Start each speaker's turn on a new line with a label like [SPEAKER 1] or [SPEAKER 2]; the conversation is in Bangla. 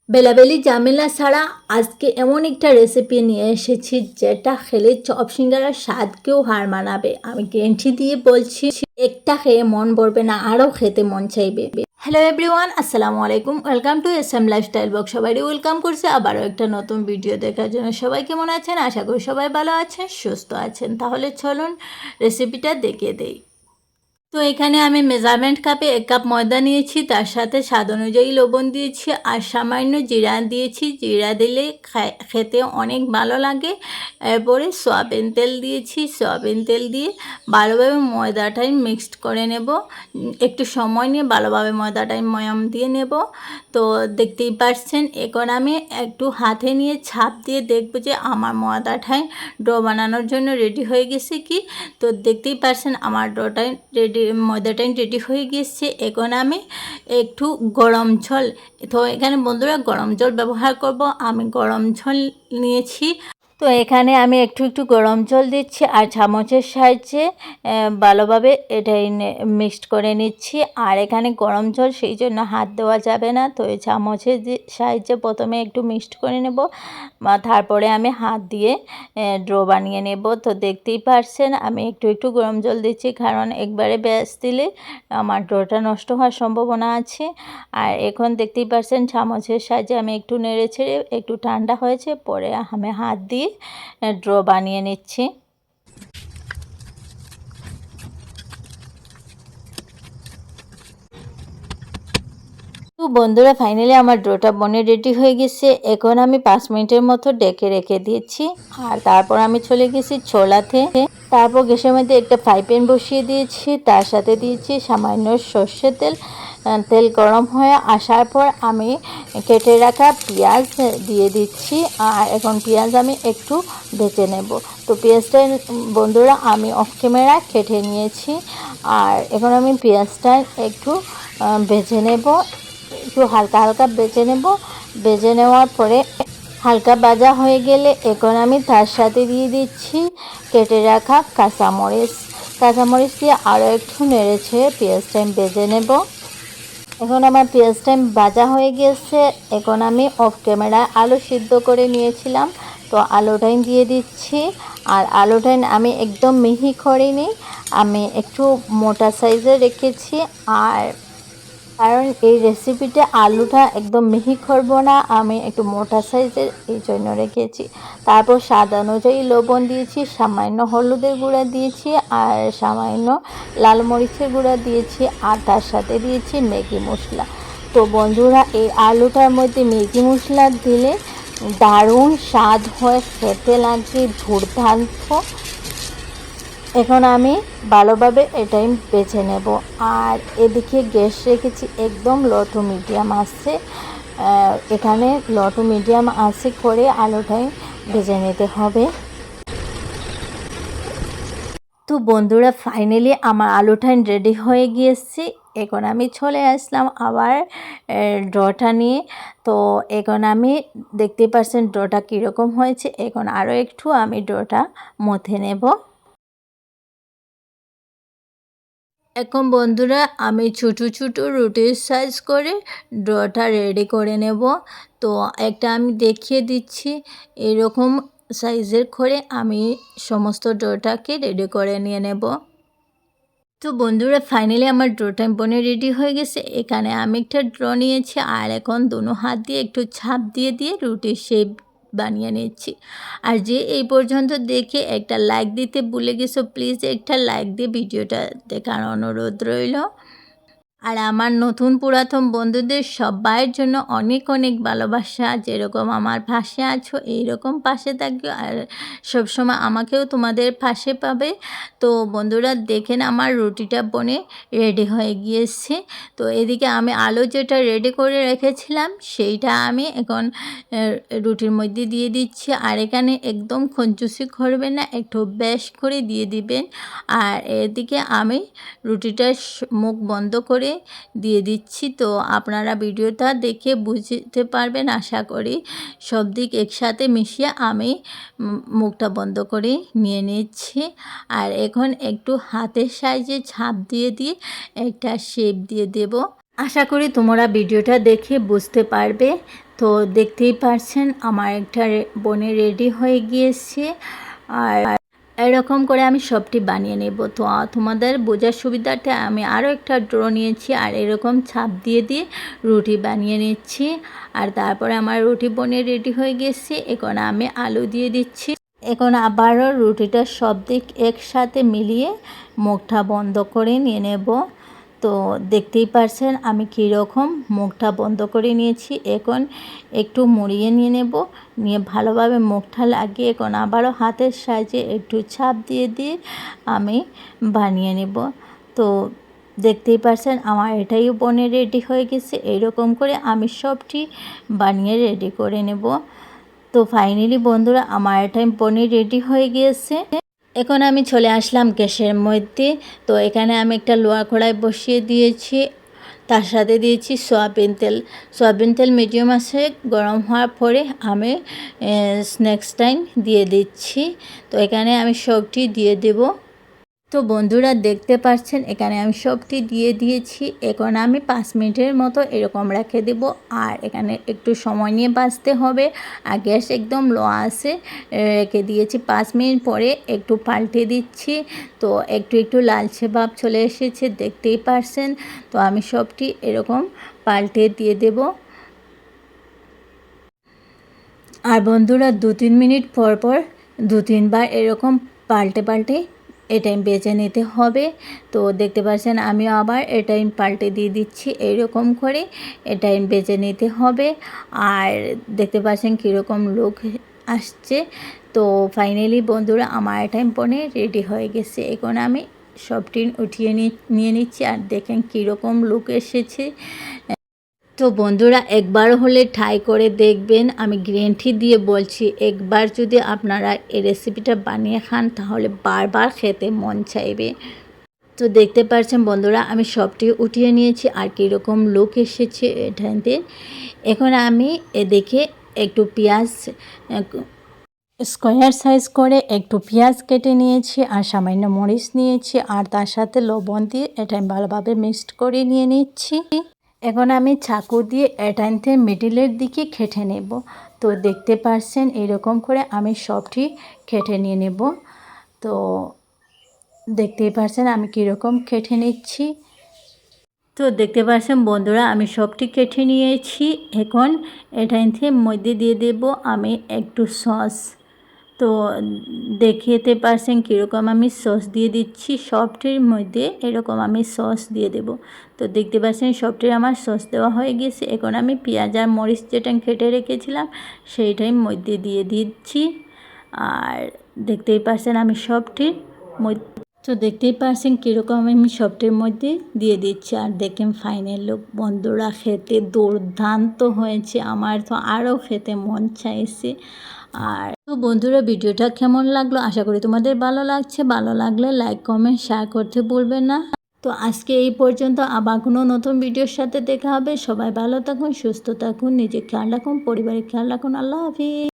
[SPEAKER 1] বেলাবেলি ঝামেলা ছাড়া আজকে এমন একটা রেসিপি নিয়ে এসেছি যেটা খেলে চপ সিঙ্গারার স্বাদকেও হার মানাবে। আমি গ্যারান্টি দিয়ে বলছি, একটা খেয়ে মন ভরবে না, আরও খেতে মন চাইবে। হ্যালো এভরিওয়ান, আসসালামু আলাইকুম। Welcome to S M lifestyle blog. সবাই ওয়েলকাম করছে আবারও একটা নতুন ভিডিও দেখার জন্য। সবাই কেমন আছেন? আশা করি সবাই ভালো আছেন, সুস্থ আছেন। তাহলে চলুন রেসিপিটা দেখে দেই। তো এখানে আমি মেজারমেন্ট কাপে 1 কাপ ময়দা নিয়েছি, তার সাথে স্বাদ অনুযায়ী লবণ দিয়েছি আর সামান্য জিরা দিয়েছি। জিরা দিলে খেতে অনেক ভালো লাগে। এরপরে সয়াবিন তেল দিয়েছি। সয়াবিন তেল দিয়ে ভালোভাবে ময়দাটাই মিক্সড করে নেব। একটু সময় নিয়ে ভালোভাবে ময়দাটাই ময়াম দিয়ে নেব। তো দেখতেই পাচ্ছেন, এখন আমি একটু হাতে নিয়ে ছাপ দিয়ে দেখব যে আমার ময়দাটাই ডো বানানোর জন্য রেডি হয়ে গেছে কি। তো দেখতেই পাচ্ছেন আমার ডোটাই রেডি, ময়দাটাই রেডি হয়ে গিয়েছে। এখন আমি একটু গরম জল, তো এখানে বন্ধুরা গরম জল ব্যবহার করব। আমি গরম জল নিয়েছি। তো এখানে আমি একটু একটু গরম জল দিচ্ছি আর চামচের সাহায্যে ভালোভাবে এটাই মিক্সড করে নিচ্ছি। আর এখানে গরম জল, সেই জন্য হাত দেওয়া যাবে না। তো এই চামচের সাহায্যে প্রথমে একটু মিক্সড করে নেব, তারপরে আমি হাত দিয়ে ড্রো বানিয়ে নেব। তো দেখতেই পারছেন আমি একটু একটু গরম জল দিচ্ছি, কারণ একবারে ব্যাস দিলে আমার ড্রোটা নষ্ট হওয়ার সম্ভাবনা আছে। আর এখন দেখতেই পারছেন চামচের সাহায্যে আমি একটু নেড়ে ছেড়ে, একটু ঠান্ডা হয়েছে পরে আমি হাত দিয়ে ড্রো বানিয়ে নিচ্ছি। তো বন্ধুরা, ফাইনালি আমার ডোটা বনে রেডি হয়ে গেছে। এখন আমি 5 মিনিটের মতো ডেকে রেখে দিয়েছি। আর তারপর আমি চলে গেছি ছোলাতে। তারপর গ্যাসের মধ্যে একটা ফ্রাই প্যান বসিয়ে দিয়েছি, তার সাথে দিয়েছি সামান্য সর্ষের তেল। তেল গরম হয়ে আসার পর আমি কেটে রাখা পেঁয়াজ দিয়ে দিচ্ছি। আর এখন পেঁয়াজ আমি একটু ভেজে নেব। তো পেঁয়াজটা বন্ধুরা আমি অফ ক্যামেরা কেটে নিয়েছি। আর এখন আমি পেঁয়াজটা একটু ভেজে নেব, একটু হালকা হালকা ভেজে নেব। ভেজে নেওয়ার পরে হালকা ভাজা হয়ে গেলে এখন আমি তার সাথে দিয়ে দিচ্ছি কেটে রাখা কাঁচামরিচ। কাঁচামরিচ দিয়ে আরও একটু নেড়েছে পেঁয়াজটা ভেজে নেব। এখন আমার পেঁয়াজটা ভাজা হয়ে গেছে। এখন আমি অফ ক্যামেরায় আলু সিদ্ধ করে নিয়েছিলাম, তো আলুটাই দিয়ে দিচ্ছি। আর আলুটাই আমি একদম মিহি করিনি, আমি একটু মোটা সাইজে রেখেছি। আর কারণ এই রেসিপিতে আলুটা একদম মিহি করব না, আমি একটু মোটা সাইজের, এই জন্য রেখেছি। তারপর স্বাদ অনুযায়ী লবণ দিয়েছি, সামান্য হলুদের গুঁড়া দিয়েছি আর সামান্য লাল মরিচের গুঁড়া দিয়েছি আর তার সাথে দিয়েছি ম্যাগি মশলা। তো বন্ধুরা, এই আলুটার মধ্যে ম্যাগি মশলা দিলে দারুণ স্বাদ হয়, খেতে লাগবে দুর্দান্ত। এখন আমি ভালোভাবে এটাই বেছে নেব। আর এদিকে গ্যাস রেখেছি একদম লো টু মিডিয়াম আছে। এখানে লো টু মিডিয়াম আছে করে আলুটাই ভেজে নিতে হবে। তো বন্ধুরা, ফাইনালি আমার আলুটাই রেডি হয়ে গিয়েছে। এখন আমি চলে আসলাম আবার ডোটা নিয়ে। তো এখন আমি দেখতে পাচ্ছেন ডোটা কীরকম হয়েছে। এখন আরও একটু আমি ডোটা মথে নেব। এখন বন্ধুরা, আমি ছোটো ছোটো রুটির সাইজ করে ডোটা রেডি করে নেব। তো একটা আমি দেখিয়ে দিচ্ছি, এরকম সাইজের করে আমি সমস্ত ডোটাকে রেডি করে নিয়ে নেব। তো বন্ধুরা, ফাইনালি আমার ডোটা বনে রেডি হয়ে গেছে। এখানে আমি একটা ড্র নিয়েছি আর এখন দুনো হাত দিয়ে একটু ছাপ দিয়ে দিয়ে রুটির শেপ বানিয়ে নিচ্ছি। আর যে এই পর্যন্ত দেখে একটা লাইক দিতে ভুলে গেছো, প্লিজ একটা লাইক দিয়ে ভিডিওটা দেখার অনুরোধ রইল। আর আমার নতুন পুরাতন বন্ধুদের সবাইয়ের জন্য অনেক অনেক ভালোবাসা। যেরকম আমার পাশে আছো এইরকম পাশে থাকবে, আর সবসময় আমাকেও তোমাদের পাশে পাবে। তো বন্ধুরা, দেখেন আমার রুটিটা বনে রেডি হয়ে গিয়েছে। তো এদিকে আমি আলু যেটা রেডি করে রেখেছিলাম সেইটা আমি এখন রুটির মধ্যে দিয়ে দিচ্ছি। আর এখানে একদম খঞ্চুসি করবেন না, একটু বেশ করে দিয়ে দিবেন। আর এদিকে আমি রুটিটার মুখ বন্ধ করে দিয়ে দিচ্ছি। তো আপনারা ভিডিওটা দেখে বুঝতে পারবেন আশা করি। সব দিক একসাথে মিশিয়ে আমি মুখটা বন্ধ করে নিয়ে নিচ্ছি। আর এখন একটু হাতের সাহায্যে ছাপ দিয়ে দিয়ে একটা শেপ দিয়ে দেব। আশা করি তোমরা ভিডিওটা দেখে বুঝতে পারবে। তো দেখতেই পারছেন আমার একটা বনে রেডি হয়ে গিয়েছে। আর এরকম করে আমি সবটি বানিয়ে নেব। তো তোমাদের বোঝার সুবিধার্থে আমি আরও একটা ড্র নিয়েছি আর এরকম ছাপ দিয়ে দিয়ে রুটি বানিয়ে নিচ্ছি। আর তারপরে আমার রুটি বনে রেডি হয়ে গেছে। এখন আমি আলু দিয়ে দিচ্ছি। এখন আবারও রুটিটা সব দিক একসাথে মিলিয়ে মুখটা বন্ধ করে নিয়ে নেব। তো দেখতেই পারছেন আমি কীরকম মুখটা বন্ধ করে নিয়েছি। এখন একটু মুড়িয়ে নিয়ে নেব, নিয়ে ভালোভাবে মুখটা লাগিয়ে এখন আবারও হাতের সাহায্যে একটু ছাপ দিয়ে দিয়ে আমি বানিয়ে নেব। তো দেখতেই পারছেন আমার এটাইও বনে রেডি হয়ে গেছে। এরকম করে আমি সবটি বানিয়ে রেডি করে নেব। তো ফাইনালি বন্ধুরা আমার এটাই বনে রেডি হয়ে গিয়েছে। এখন আমি চলে আসলাম গ্যাসের মধ্যে। তো এখানে আমি একটা লোহা কড়াই বসিয়ে দিয়েছি, তার সাথে দিয়েছি সয়াবিন তেল। সয়াবিন তেল মিডিয়াম আছে গরম হওয়ার পরে আমি স্ন্যাক্স টাইম দিয়ে দিচ্ছি। তো এখানে আমি সবটি দিয়ে দেব। তো বন্ধুরা দেখতে পাচ্ছেন এখানে আমি সবটি দিয়ে দিয়েছি। এখন আমি 5 মিনিটের মতো এরকম রেখে দেব। আর এখানে একটু সময় নিয়ে ভাজতে হবে। আর গ্যাস একদম লো আছে রেখে দিয়েছি। 5 মিনিট পরে একটু পাল্টে দিচ্ছি। তো একটু একটু লালচে ভাব চলে এসেছে, দেখতেই পারছেন। তো আমি সবটি এরকম পাল্টে দিয়ে দেব। আর বন্ধুরা 2-3 মিনিট পর পর 2-3 বার এরকম পাল্টে পাল্টে এটাই বেজে নিতে হবে। তো দেখতে পাচ্ছেন আমিও আবার এটাই পাল্টে দিয়ে দিচ্ছি। এইরকম করে এটাই বেজে নিতে হবে। আর দেখতে পাচ্ছেন কীরকম লুক আসছে। তো ফাইনালি বন্ধুরা আমার এটাই বনে রেডি হয়ে গেছে। এখন আমি সবটি উঠিয়ে নিয়ে নিচ্ছি। আর দেখেন কীরকম লুক এসেছে। তো বন্ধুরা একবার হলে ট্রাই করে দেখবেন। আমি গ্যারান্টি দিয়ে বলছি, একবার যদি আপনারা এই রেসিপিটা বানিয়ে খান তাহলে বারবার খেতে মন চাইবে। তো দেখতে পাচ্ছেন বন্ধুরা আমি সবটি উঠিয়ে নিয়েছি আর কীরকম লুক এসেছে এটাতে। এখন আমি এদিকে একটু পেঁয়াজ স্কোয়ার সাইজ করে একটু পেঁয়াজ কেটে নিয়েছি আর সামান্য মরিচ নিয়েছি আর তার সাথে লবণ দিয়ে এটা আমি ভালোভাবে মিক্সড করে নিয়ে নিচ্ছি। এখন আমি চাকু দিয়ে এটাইতে মিডিলের দিকে কেটে নেব। তো দেখতে পাচ্ছেন এরকম করে আমি সবটি কেটে নিয়ে নেব। তো দেখতেই পাচ্ছেন আমি কীরকম কেটে নিচ্ছি। তো দেখতে পাচ্ছেন বন্ধুরা আমি সবটি কেটে নিয়েছি। এখন এটাইতে মধ্যে দিয়ে দেব আমি একটু সস। তো দেখতে পাচ্ছেন কীরকম আমি সস দিয়ে দিচ্ছি। সবটির মধ্যে এরকম আমি সস দিয়ে দেব। তো দেখতে পাচ্ছেন সবটির আমার সস দেওয়া হয়ে গেছে। এখন আমি পেঁয়াজ আর মরিচ যেটা কেটে রেখেছিলাম সেইটাই মধ্যে দিয়ে দিচ্ছি। আর দেখতেই পাচ্ছেন আমি সবটির মধ্যে, তো দেখতেই পাচ্ছেন কীরকম আমি সবটির মধ্যে দিয়ে দিচ্ছি। আর দেখেন ফাইনাল লুক বন্ধুরা খেতে দুর্দান্ত হয়েছে। আমার তো আরও খেতে মন চাইছে। আর তো বন্ধুরা ভিডিওটা কেমন লাগলো আশা করি তোমাদের ভালো লাগছে। ভালো লাগলে লাইক কমেন্ট শেয়ার করতে ভুলবেন না। তো আজকে এই পর্যন্ত, আবার কোনো নতুন ভিডিওর সাথে দেখা হবে। সবাই ভালো থাকুন, সুস্থ থাকুন, নিজের খেয়াল রাখুন, পরিবারের খেয়াল রাখুন। আল্লাহ হাফিজ।